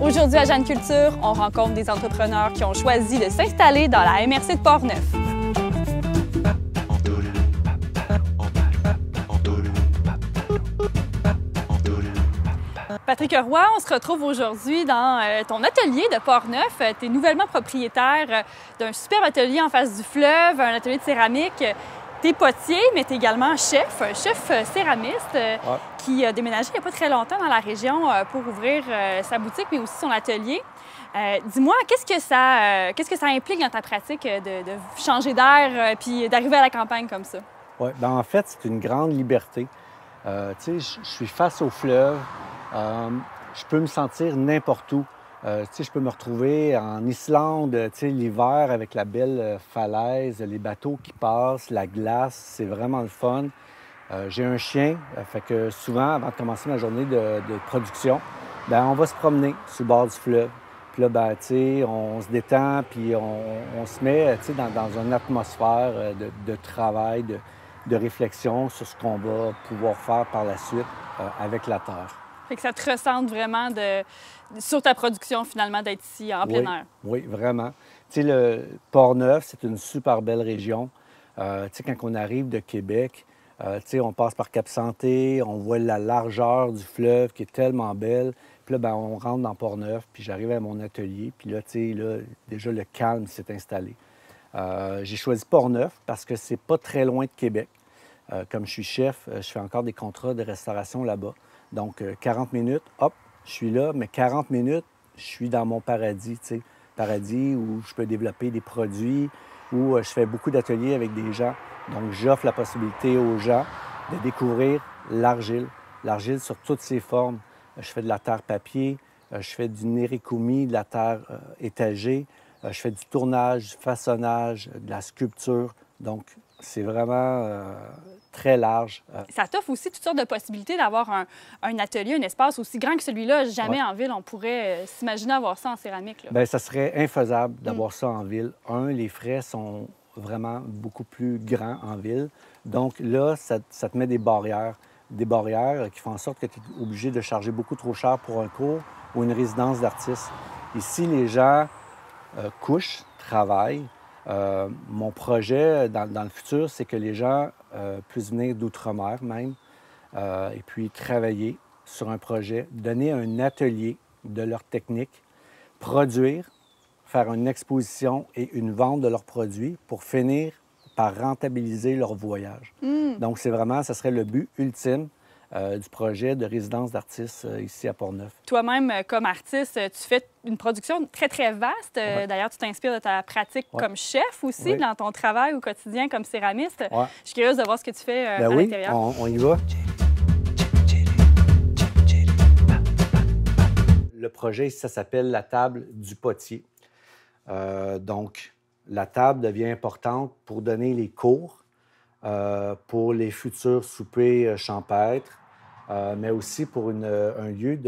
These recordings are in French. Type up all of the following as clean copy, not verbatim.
Aujourd'hui à Jeanne Culture, on rencontre des entrepreneurs qui ont choisi de s'installer dans la MRC de Portneuf. Patrick Roy, on se retrouve aujourd'hui dans ton atelier de Portneuf. Tu es nouvellement propriétaire d'un superbe atelier en face du fleuve, un atelier de céramique. Tu es potier, mais tu es également chef, céramiste qui a déménagé il n'y a pas très longtemps dans la région pour ouvrir sa boutique, mais aussi son atelier. Dis-moi, qu'est-ce que ça implique dans ta pratique de changer d'air puis d'arriver à la campagne comme ça? Oui, bien en fait, c'est une grande liberté. Tu sais, je suis face au fleuve. Je peux me sentir n'importe où. Tu sais, je peux me retrouver en Islande, tu sais, l'hiver avec la belle falaise, les bateaux qui passent, la glace, c'est vraiment le fun. J'ai un chien, fait que souvent, avant de commencer ma journée de production, bien, on va se promener sur le bord du fleuve. Puis là, bien, tu sais, on se détend, puis on se met, tu sais, dans une atmosphère de travail, de réflexion sur ce qu'on va pouvoir faire par la suite avec la terre. Fait que ça te ressente vraiment sur ta production, finalement, d'être ici en plein air. Oui, vraiment. Tu sais, le Portneuf, c'est une super belle région. Tu sais, quand on arrive de Québec, tu sais, on passe par Cap-Santé, on voit la largeur du fleuve qui est tellement belle. Puis là, bien, on rentre dans Portneuf, puis j'arrive à mon atelier. Puis là, tu sais, là, déjà, le calme s'est installé. J'ai choisi Portneuf parce que c'est pas très loin de Québec. Comme je suis chef, je fais encore des contrats de restauration là-bas. Donc, 40 minutes, hop, je suis là, mais 40 minutes, je suis dans mon paradis, tu sais. Paradis où je peux développer des produits, où je fais beaucoup d'ateliers avec des gens. Donc, j'offre la possibilité aux gens de découvrir l'argile. L'argile sur toutes ses formes. Je fais de la terre papier, je fais du néricumi, de la terre étagée, je fais du tournage, du façonnage, de la sculpture. Donc, c'est vraiment très large. Ça t'offre aussi toutes sortes de possibilités d'avoir un atelier, un espace aussi grand que celui-là. Jamais en ville, on pourrait s'imaginer avoir ça en céramique. Bien, ça serait infaisable d'avoir ça en ville. Les frais sont vraiment beaucoup plus grands en ville. Donc là, ça te met des barrières qui font en sorte que tu es obligé de charger beaucoup trop cher pour un cours ou une résidence d'artiste. Ici, les gens couchent, travaillent. Mon projet dans le futur, c'est que les gens puissent venir d'outre-mer même et puis travailler sur un projet, donner un atelier de leur technique, produire, faire une exposition et une vente de leurs produits pour finir par rentabiliser leur voyage. Donc, c'est vraiment, ça serait le but ultime du projet de résidence d'artistes ici à Portneuf. Toi-même, comme artiste, tu fais une production très, très vaste. D'ailleurs, tu t'inspires de ta pratique comme chef aussi dans ton travail au quotidien comme céramiste. Je suis curieuse de voir ce que tu fais à l'intérieur. On y va. Le projet, ça s'appelle la table du potier. Donc, la table devient importante pour donner les cours, pour les futurs soupers champêtres, mais aussi pour un lieu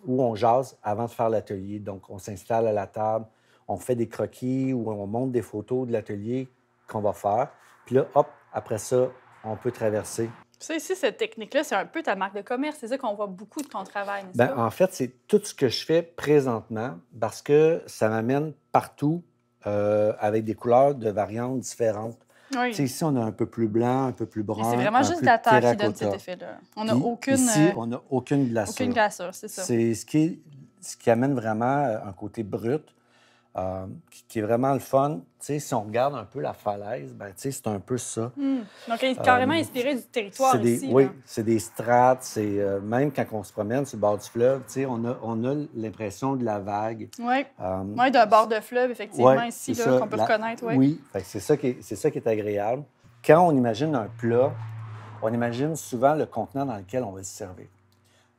où on jase avant de faire l'atelier. Donc, on s'installe à la table, on fait des croquis ou on montre des photos de l'atelier qu'on va faire. Puis là, hop, après ça, on peut traverser. Ça, ici, cette technique-là, c'est un peu ta marque de commerce. C'est ça qu'on voit beaucoup de ton travail, n'est-ce pas? En fait, c'est tout ce que je fais présentement parce que ça m'amène partout avec des couleurs de variantes différentes. Oui. Ici, on a un peu plus blanc, un peu plus brun. C'est vraiment juste la terre qui donne cet effet-là. On n'a aucune... Ici, on n'a aucune glaçure. Aucune glaçure, c'est ça. C'est ce qui amène vraiment un côté brut, qui est vraiment le fun. Tu sais, si on regarde un peu la falaise, ben, tu sais, c'est un peu ça. Donc, il est carrément inspiré du territoire ici. Oui, c'est des strates. Même quand on se promène sur le bord du fleuve, tu sais, on a l'impression de la vague. Oui, d'un bord de fleuve, effectivement, ici, là, qu'on peut reconnaître. Oui, c'est ça qui est agréable. Quand on imagine un plat, on imagine souvent le contenant dans lequel on va se servir.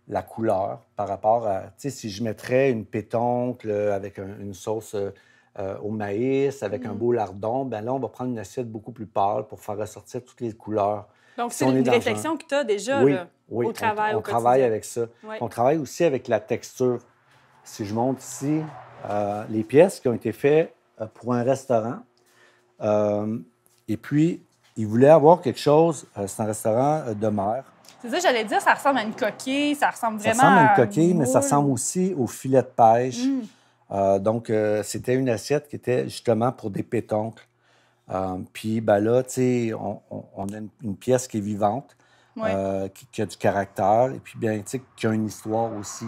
La couleur par rapport à... Tu sais, si je mettrais une pétoncle avec une sauce au maïs, avec un beau lardon, bien là, on va prendre une assiette beaucoup plus pâle pour faire ressortir toutes les couleurs. Donc, Si c'est on est une dans réflexion que tu as déjà Oui, là, oui, au travail, on au travaille quotidien. avec ça. Ouais. On travaille aussi avec la texture. Si je montre ici les pièces qui ont été faites pour un restaurant, et puis ils voulaient avoir quelque chose, c'est un restaurant de mer. C'est ça, j'allais dire, ça ressemble à une coquille, ça ressemble Ça vraiment ressemble à une à coquille, une mais ça moule. ressemble aussi au filet de pêche. Mm. Donc, c'était une assiette qui était justement pour des pétoncles. Puis ben là, tu sais, on a une pièce qui est vivante, Ouais. qui a du caractère, et puis bien, tu sais, qui a une histoire aussi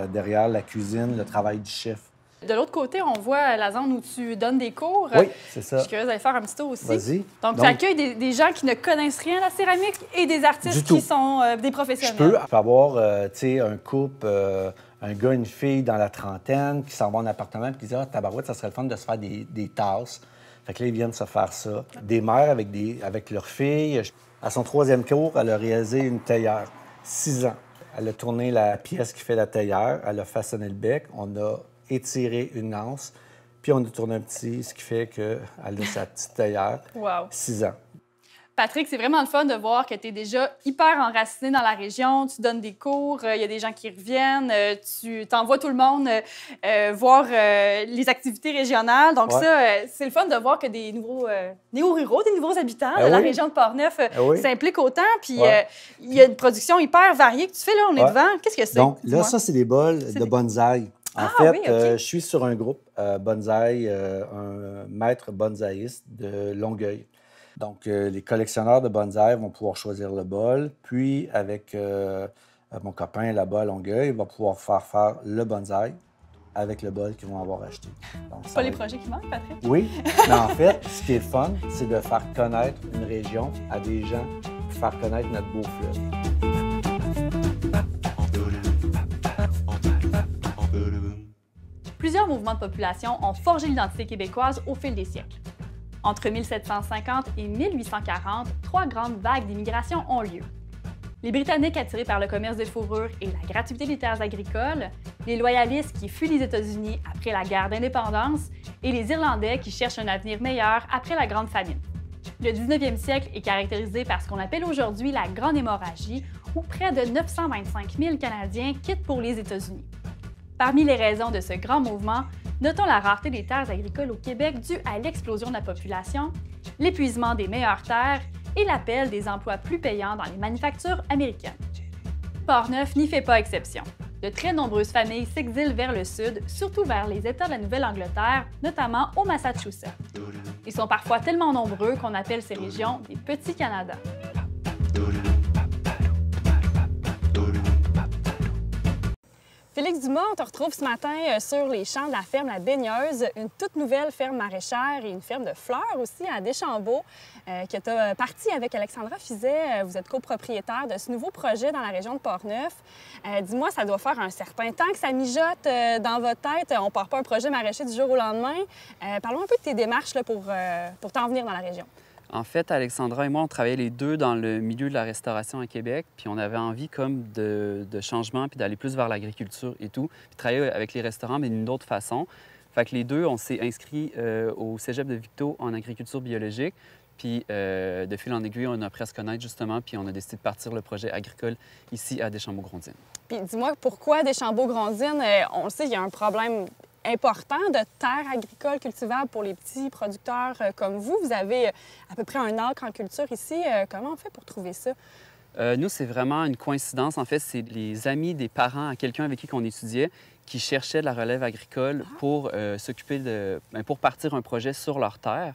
derrière la cuisine, le travail du chef. De l'autre côté, on voit la zone où tu donnes des cours. Oui, c'est Je ça. suis curieuse d'aller faire un petit tour aussi. Vas-y. Donc, tu accueilles des gens qui ne connaissent rien à la céramique et des artistes Du tout. qui sont des Je professionnels. peux avoir, tu sais, un couple, un gars, une fille dans la trentaine qui s'en va en appartement et qui disent « Ah, tabarouette, ça serait le fun de se faire des tasses. » Fait que là, ils viennent se faire ça. Des mères avec leurs filles. À son 3e cours, elle a réalisé une théière. 6 ans. Elle a tourné la pièce qui fait la théière. Elle a façonné le bec. On a étiré une anse. Puis on a tourné un petit, ce qui fait qu'elle a sa petite théière. Wow. 6 ans. Patrick, c'est vraiment le fun de voir que tu es déjà hyper enraciné dans la région. Tu donnes des cours, il y a des gens qui reviennent, tu t'envoies tout le monde voir les activités régionales. Donc ça, c'est le fun de voir que des nouveaux néo-ruraux, des nouveaux habitants de la région de Portneuf s'impliquent autant. Puis il y a une production hyper variée que tu fais là, on est devant. Qu'est-ce que c'est? Donc là, ça, c'est des bols de bonsaï. En fait, oui, OK. je suis sur un groupe bonsaï, un maître bonsaïste de Longueuil. Donc, les collectionneurs de bonsaï vont pouvoir choisir le bol, puis avec mon copain là-bas à Longueuil, il va pouvoir faire le bonsaï avec le bol qu'ils vont avoir acheté. Donc, Pas les projets qui manquent, Patrick? Oui, mais en fait, ce qui est fun, c'est de faire connaître une région à des gens, puis faire connaître notre beau fleuve. Plusieurs mouvements de population ont forgé l'identité québécoise au fil des siècles. Entre 1750 et 1840, 3 grandes vagues d'immigration ont lieu. Les Britanniques attirés par le commerce des fourrures et la gratuité des terres agricoles, les loyalistes qui fuient les États-Unis après la guerre d'indépendance et les Irlandais qui cherchent un avenir meilleur après la Grande Famine. Le 19e siècle est caractérisé par ce qu'on appelle aujourd'hui la Grande Hémorragie, où près de 925 000 Canadiens quittent pour les États-Unis. Parmi les raisons de ce grand mouvement, notons la rareté des terres agricoles au Québec due à l'explosion de la population, l'épuisement des meilleures terres et l'appel des emplois plus payants dans les manufactures américaines. Portneuf n'y fait pas exception. De très nombreuses familles s'exilent vers le sud, surtout vers les États de la Nouvelle-Angleterre, notamment au Massachusetts. Ils sont parfois tellement nombreux qu'on appelle ces régions des Petits Canada. Félix Dumas, on te retrouve ce matin sur les champs de la ferme La Baigneuse, une toute nouvelle ferme maraîchère et une ferme de fleurs aussi à Deschambault, que tu as parti avec Alexandra Fizet. Vous êtes copropriétaire de ce nouveau projet dans la région de Portneuf. Dis-moi, ça doit faire un certain temps que ça mijote dans votre tête. On ne part pas un projet maraîcher du jour au lendemain. Parlons un peu de tes démarches là, pour t'en venir dans la région. En fait, Alexandra et moi, on travaillait les deux dans le milieu de la restauration à Québec, puis on avait envie comme de changement, puis d'aller plus vers l'agriculture et tout, puis travailler avec les restaurants, mais d'une autre façon. Fait que les deux, on s'est inscrits au Cégep de Victo en agriculture biologique, puis de fil en aiguille, on a appris à se connaître justement, puis on a décidé de partir le projet agricole ici à Deschambault-Grondines. Puis dis-moi, pourquoi Deschambault-Grondines? On le sait, il y a un problème important de terres agricoles cultivables pour les petits producteurs comme vous. Vous avez à peu près un acre en culture ici. Comment on fait pour trouver ça? Nous, c'est vraiment une coïncidence. En fait, c'est les amis des parents à quelqu'un avec qui on étudiait qui cherchaient de la relève agricole pour pour partir un projet sur leur terre.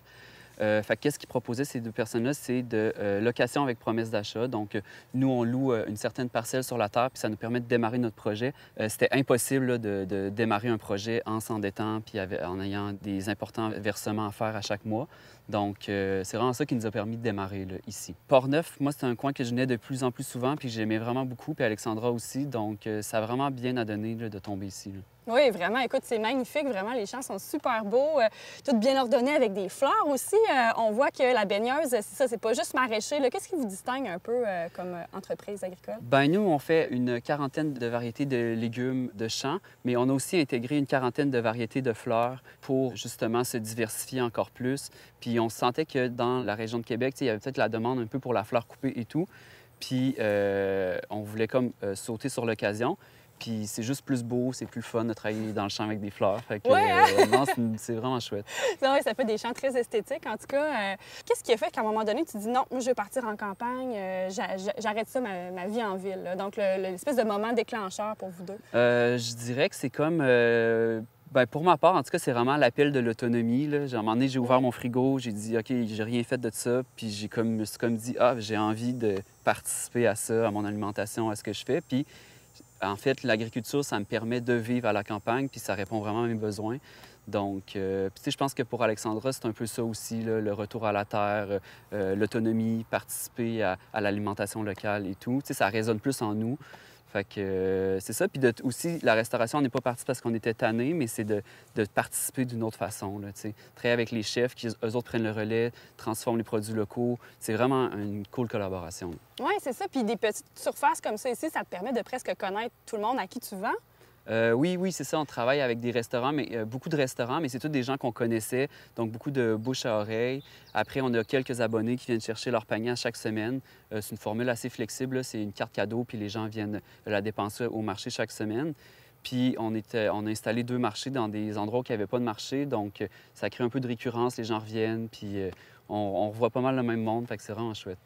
Qu'est-ce qu'ils proposaient, ces deux personnes-là? C'est de location avec promesse d'achat. Donc, nous, on loue une certaine parcelle sur la terre, puis ça nous permet de démarrer notre projet. C'était impossible là, de démarrer un projet en s'endettant puis en ayant des importants versements à faire à chaque mois. Donc, c'est vraiment ça qui nous a permis de démarrer là, ici. Portneuf, moi, c'est un coin que je venais de plus en plus souvent, puis j'aimais vraiment beaucoup, puis Alexandra aussi. Donc, ça a vraiment bien à donner là, de tomber ici. Là. Oui, vraiment. Écoute, c'est magnifique. Vraiment, les champs sont super beaux. Tout bien ordonné avec des fleurs aussi. On voit que la baigneuse, c'est ça, c'est pas juste maraîcher. Qu'est-ce qui vous distingue un peu comme entreprise agricole? Ben nous, on fait une quarantaine de variétés de légumes de champs, mais on a aussi intégré une quarantaine de variétés de fleurs pour justement se diversifier encore plus. Puis on sentait que dans la région de Québec, il y avait peut-être la demande un peu pour la fleur coupée et tout. Puis on voulait comme sauter sur l'occasion. Puis c'est juste plus beau, c'est plus fun de travailler dans le champ avec des fleurs. Fait que, non, c'est vraiment chouette. Oui, ça fait des champs très esthétiques. En tout cas, qu'est-ce qui a fait qu'à un moment donné, tu dis non, moi, je vais partir en campagne, j'arrête ça, ma vie en ville. Là. Donc, l'espèce de moment déclencheur pour vous deux. Je dirais que c'est comme... ben, pour ma part, en tout cas, c'est vraiment l'appel de l'autonomie. À un moment donné, j'ai ouvert mon frigo, j'ai dit, OK, j'ai rien fait de ça. Puis je me suis comme dit, j'ai envie de participer à ça, à mon alimentation, à ce que je fais. Puis en fait, l'agriculture, ça me permet de vivre à la campagne, puis ça répond vraiment à mes besoins. Donc, je pense que pour Alexandra, c'est un peu ça aussi, là, le retour à la terre, l'autonomie, participer à l'alimentation locale et tout. Ça résonne plus en nous. Fait que c'est ça. Puis aussi, la restauration, on n'est pas parti parce qu'on était tannés, mais c'est de participer d'une autre façon. Là, travailler avec les chefs qui, eux autres, prennent le relais, transforment les produits locaux. C'est vraiment une cool collaboration. Oui, c'est ça. Puis des petites surfaces comme ça ici, ça te permet de presque connaître tout le monde à qui tu vends. Oui, c'est ça. On travaille avec des restaurants, mais beaucoup de restaurants, mais c'est tous des gens qu'on connaissait, donc beaucoup de bouche à oreille. Après, on a quelques abonnés qui viennent chercher leur panier à chaque semaine. C'est une formule assez flexible. C'est une carte cadeau, puis les gens viennent la dépenser au marché chaque semaine. Puis on a installé 2 marchés dans des endroits où il n'y avait pas de marché, donc ça crée un peu de récurrence. Les gens reviennent, puis on revoit pas mal le même monde, fait que c'est vraiment chouette.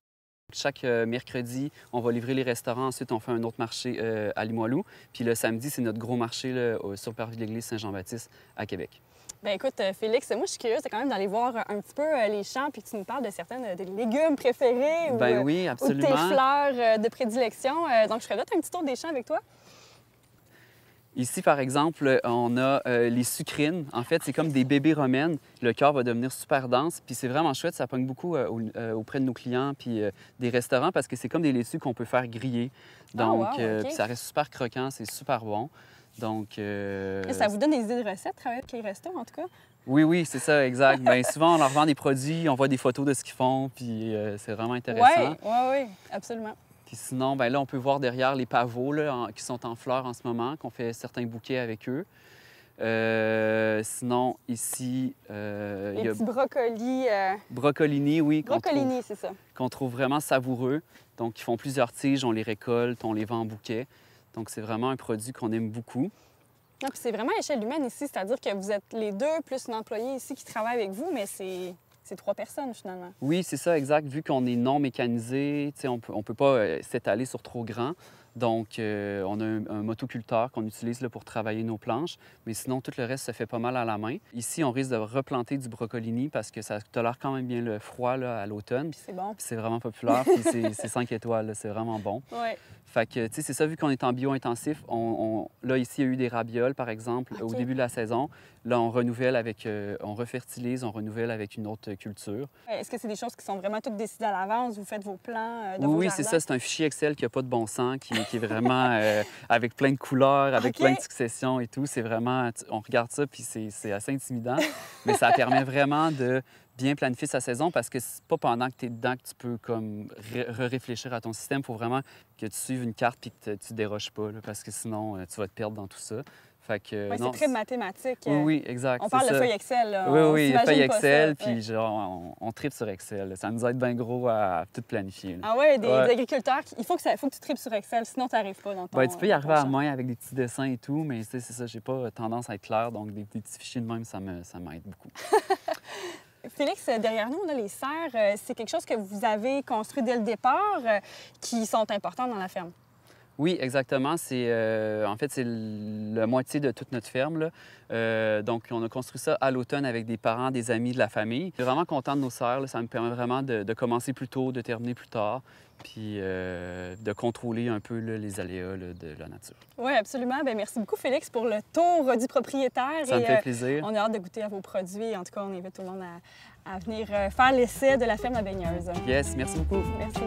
Chaque mercredi, on va livrer les restaurants. Ensuite, on fait un autre marché à Limoilou. Puis le samedi, c'est notre gros marché là, sur le parvis de l'église Saint-Jean-Baptiste à Québec. Bien, écoute, Félix, moi, je suis curieuse quand même d'aller voir un petit peu les champs puis que tu nous parles de certains des légumes préférés oui, absolument. ou de tes fleurs de prédilection. Donc, je ferais peut-être un petit tour des champs avec toi. Ici, par exemple, on a les sucrines. En fait, c'est comme des bébés romaines. Le cœur va devenir super dense. Puis c'est vraiment chouette. Ça pogne beaucoup auprès de nos clients puis des restaurants parce que c'est comme des laitues qu'on peut faire griller. Donc, puis ça reste super croquant. C'est super bon. Donc... Et ça vous donne des idées de recettes, travailler avec les restos, en tout cas? Oui, c'est ça, exact. Bien, souvent, on leur vend des produits, on voit des photos de ce qu'ils font, puis c'est vraiment intéressant. Oui, absolument. Puis sinon, bien là, on peut voir derrière les pavots là, qui sont en fleurs en ce moment, qu'on fait certains bouquets avec eux. Sinon, ici, il y a... petits brocolis. Broccolini, oui. Broccolini, c'est ça. Qu'on trouve vraiment savoureux. Donc, ils font plusieurs tiges, on les récolte, on les vend en bouquet. Donc, c'est vraiment un produit qu'on aime beaucoup. Non, puis c'est vraiment à échelle humaine ici, c'est-à-dire que vous êtes les deux plus un employé ici qui travaille avec vous, mais c'est 3 personnes finalement. Oui, c'est ça, exact. Vu qu'on est non mécanisé, on peut pas s'étaler sur trop grand. Donc, on a un motoculteur qu'on utilise là, pour travailler nos planches, mais sinon, tout le reste se fait pas mal à la main. Ici, on risque de replanter du broccolini parce que ça tolère quand même bien le froid là, à l'automne. C'est bon. C'est vraiment populaire, puis c'est 5 étoiles, c'est vraiment bon. Oui. Fait que, tu sais, c'est ça, vu qu'on est en bio-intensif, là, ici, il y a eu des ravioles, par exemple, au début de la saison. Là, on renouvelle avec, on refertilise, on renouvelle avec une autre culture. Est-ce que c'est des choses qui sont vraiment toutes décidées à l'avance? Vous faites vos plans de vos Oui, jardins? c'est ça. C'est un fichier Excel qui n'a pas de bon sens, qui est vraiment avec plein de couleurs, avec plein de successions et tout. C'est vraiment... On regarde ça, puis c'est assez intimidant. Mais ça permet vraiment de bien planifier sa saison parce que c'est pas pendant que tu es dedans que tu peux comme réfléchir à ton système. Il faut vraiment que tu suives une carte puis que tu déroges pas, là, parce que sinon, tu vas te perdre dans tout ça. Fait que, c'est très mathématique. Oui, exact. On parle de feuille Excel. Là. Oui, feuille Excel, puis genre, on tripe sur Excel. Ça nous aide bien gros à tout planifier. Là. Ah oui, des agriculteurs, il faut que tu tripes sur Excel, sinon tu n'arrives pas dans ton... Tu peux y arriver à main avec des petits dessins et tout, mais c'est ça, j'ai pas tendance à être clair, donc des petits fichiers de même, ça m'aide beaucoup. Félix, derrière nous, on a les serres. C'est quelque chose que vous avez construit dès le départ, qui sont importants dans la ferme. Oui, exactement. En fait, c'est la moitié de toute notre ferme. Là. Donc, on a construit ça à l'automne avec des parents, des amis, de la famille. Je suis vraiment content de nos serres. Là. Ça me permet vraiment de commencer plus tôt, de terminer plus tard, puis de contrôler un peu là, les aléas là, de la nature. Oui, absolument. Bien, merci beaucoup, Félix, pour le tour du propriétaire. Ça me fait plaisir. On a hâte de goûter à vos produits. En tout cas, on invite tout le monde à venir faire l'essai de la ferme à baigneuse. Yes, merci beaucoup. Merci.